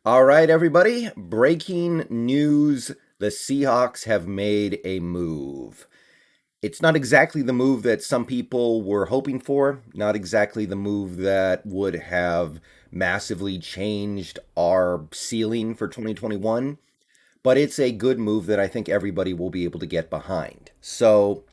All right, everybody. Breaking news. The Seahawks have made a move. It's not exactly the move that some people were hoping for, not exactly the move that would have massively changed our ceiling for 2021, but it's a good move that I think everybody will be able to get behind. So,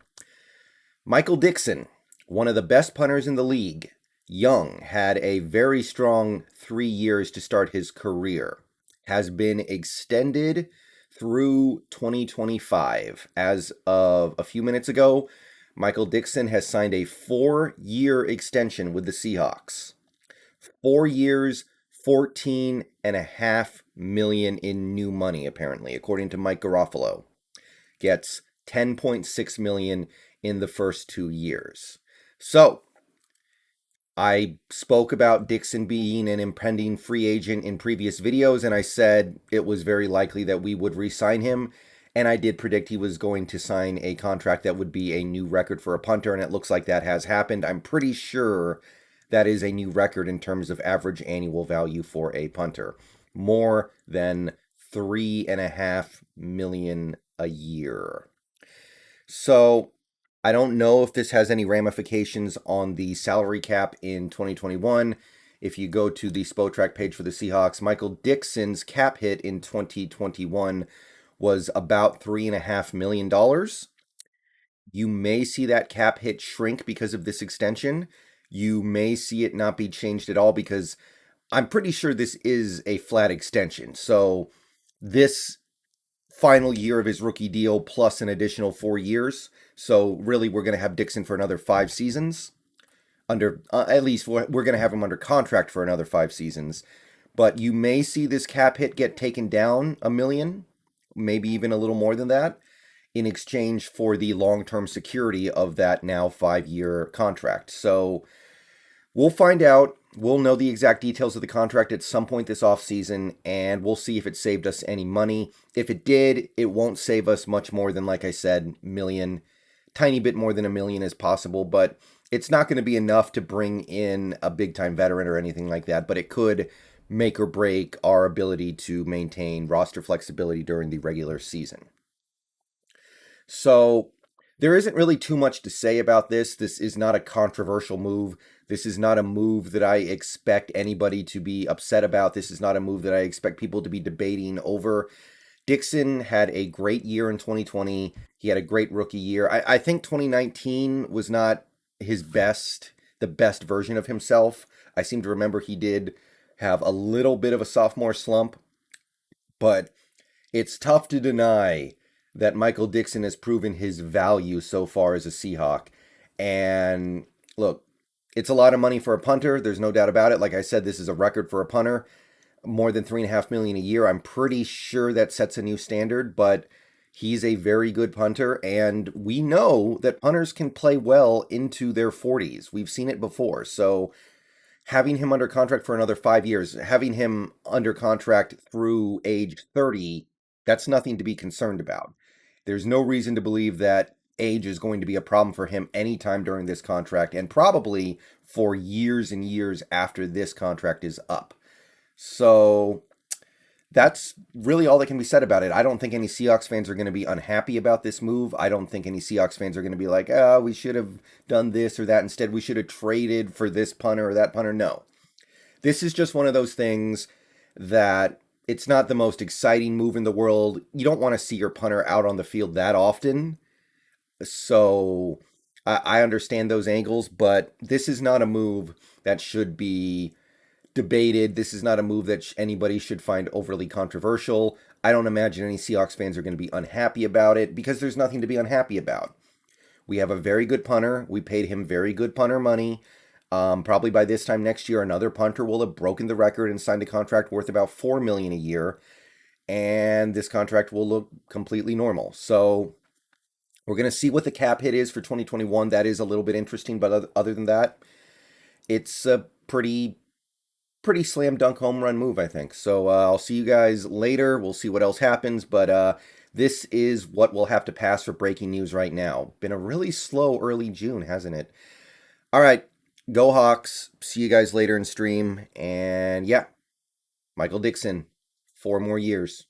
Michael Dickson, one of the best punters in the league, young, had a very strong 3 years to start his career, has been extended through 2025. As of a few minutes ago, Michael Dickson has signed a 4 year extension with the Seahawks. 4 years, 14.5 million in new money, apparently, according to Mike Garofalo. Gets 10.6 million in the first 2 years. So, I spoke about Dickson being an impending free agent in previous videos, and I said it was very likely that we would re sign him. And I did predict he was going to sign a contract that would be a new record for a punter, and it looks like that has happened. I'm pretty sure that is a new record in terms of average annual value for a punter. More than 3.5 million a year. So I don't know if this has any ramifications on the salary cap in 2021. If you go to the Spotrac page for the Seahawks, Michael Dickson's cap hit in 2021 was about $3.5 million. You may see that cap hit shrink because of this extension. You may see it not be changed at all because I'm pretty sure this is a flat extension. So this final year of his rookie deal plus an additional 4 years. So really, we're going to have Dickson for another 5 seasons. Under at least we're going to have him under contract for another 5 seasons. But you may see this cap hit get taken down a million, maybe even a little more than that, in exchange for the long-term security of that now 5 year contract. So we'll find out. We'll know the exact details of the contract at some point this offseason, and we'll see if it saved us any money. If it did, it won't save us much more than, like I said, million. Tiny bit more than a million is possible, but it's not going to be enough to bring in a big-time veteran or anything like that, but it could make or break our ability to maintain roster flexibility during the regular season. So there isn't really too much to say about this. This is not a controversial move. This is not a move that I expect anybody to be upset about. This is not a move that I expect people to be debating over. Dickson had a great year in 2020. He had a great rookie year. I think 2019 was not his best, the best version of himself. I seem to remember he did have a little bit of a sophomore slump, but it's tough to deny that Michael Dickson has proven his value so far as a Seahawk. And look, it's a lot of money for a punter. There's no doubt about it. Like I said, this is a record for a punter. More than 3.5 million a year. I'm pretty sure that sets a new standard, but he's a very good punter, and we know that punters can play well into their 40s. We've seen it before. So having him under contract for another 5 years, having him under contract through age 30, that's nothing to be concerned about. There's no reason to believe that age is going to be a problem for him anytime during this contract, and probably for years and years after this contract is up. So that's really all that can be said about it. I don't think any Seahawks fans are going to be unhappy about this move. I don't think any Seahawks fans are going to be like, oh, we should have done this or that. Instead, we should have traded for this punter or that punter. No. This is just one of those things that it's not the most exciting move in the world. You don't want to see your punter out on the field that often. So I understand those angles, but this is not a move that should be debated. This is not a move that anybody should find overly controversial. I don't imagine any Seahawks fans are going to be unhappy about it because there's nothing to be unhappy about. We have a very good punter. We paid him very good punter money. Probably by this time next year, another punter will have broken the record and signed a contract worth about $4 million a year, and this contract will look completely normal. So we're going to see what the cap hit is for 2021. That is a little bit interesting, but other than that, it's a pretty slam dunk home run move, I think. So I'll see you guys later. We'll see what else happens, but this is what we'll have to pass for breaking news right now. Been a really slow early June, hasn't it? All right, go Hawks. See you guys later in stream. And yeah, Michael Dickson, 4 more years.